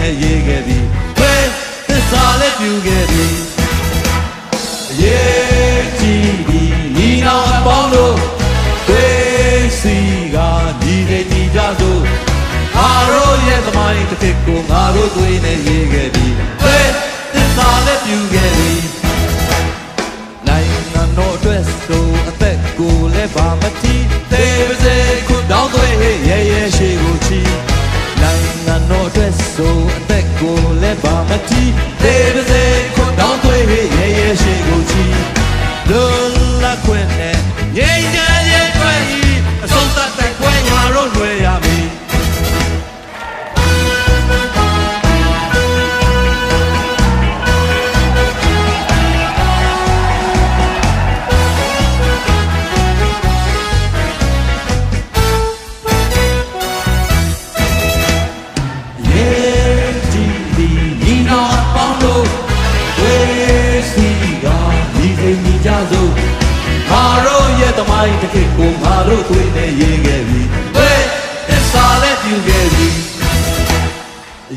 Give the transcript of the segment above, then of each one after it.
နဲ့ရေးခဲ့ပြီဝဲသစ္စာလည်းပြုခဲ့ပြီရေးကြည့်ပြီညီနောင်အပေါင်းတို့ဝဲစီကညီတွေညီကြစို့ငါတို့ရဲ့သမိုင်းတစ်ခေတ်ကိုငါတို့တွေနဲ့ရေးခဲ့ပြီဝဲသစ္စာလည်းပြုခဲ့ပြီနိုင်ငံတော်အတွက်ဆိုအသက်ကိုလည်းပါမတီးသေးပါစေခုတောင်းသွေးရဲရဲရှိကိုချီနိုင်ငံတော်အတွက်ဆိုအသက်ကိုလည်းပါမတီးသေးပါစေခုတောင်းသွေးရဲရဲရှိကိုချီလွန်လပ်ခွင့်နဲ့ငြိမ်းချမ်းရေးအတွက်အဆုံးသတ်တဲ့ခွဲငါတို့လွယ်ရမည်ငါတို့ရဲ့သမိုင်းတစ်ခေတ်ကိုငါတို့တွေနဲ့ရေးခဲ့ပြီဝဲသစ္စာလည်းပြုခဲ့ပြီ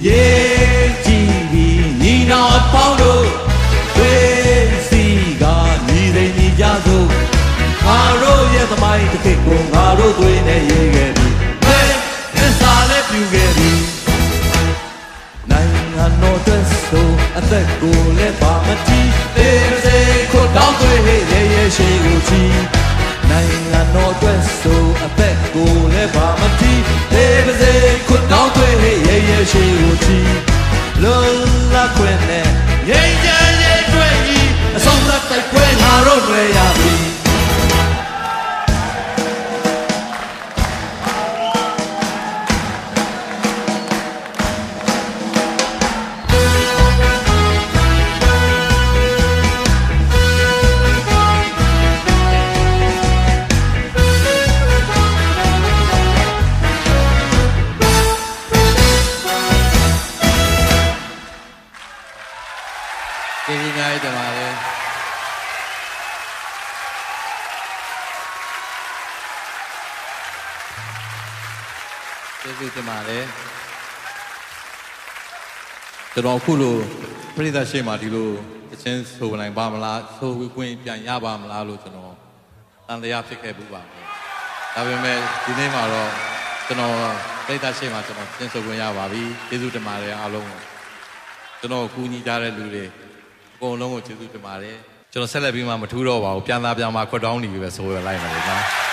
ရေးကြည့်ပြီညီနောင်အပေါင်းတို့ဝဲစီကညီတွေညီကြစို့ငါတို့ရဲ့သမိုင်းတစ်ခေတ်ကိုငါတို့တွေနဲ့ရေးခဲ့ပြီဝဲသစ္စာလည်းပြုခဲ့ပြီနိုင်ငံတော်အတွက်ဆိုအသက်ကိုလည်းပါမတီးသေးပါစေခုတောင်းသွေးရဲရဲရှိကိုချီနိုင်ငံတော်အတွက်ဆိုအသက်ကိုလည်းပါမတီးသေးပါစေခုတောင်းသွေးရဲရဲရှိကိုချီလွန်လပ်ခွင့်နဲ့ငြိမ်းချမ်းရေးအတွက်ကြီးအဆုံးသတ်တိုက်ပွဲငါတို့လွယ်ရပြီတင်ပါတယ်ကျွန်တော်အခုလိုပြိဿရှေ့မှာဒီလိုအချင်းဆိုနိုင်ပါမလားဆိုခွင့်ပြန်ရပါမလားလို့ကျွန်တော်တန်တရားဖြစ်ခဲ့ပူပါတယ်ဒါပေမဲ့ဒီနေ့မှာတော့ကျွန်တော်ပြိဿရှေ့မှာကျွန်တော်ချင်းဆိုခွင့်ရပါပြီကျေးဇူးတင်ပါတယ်အားလုံးကိုကျွန်တော်ကူညီကြတဲ့လူတွေအကုန်လုံးကိုကျေးဇူးတင်ပါတယ်ကျွန်တော်ဆက်လက်ပြီးမှမထူးတော့ပါဘူးပြန်သားပြန်မှာခွတ်တောင်းနေပြီပဲဆိုရလိုက်မယ်နော်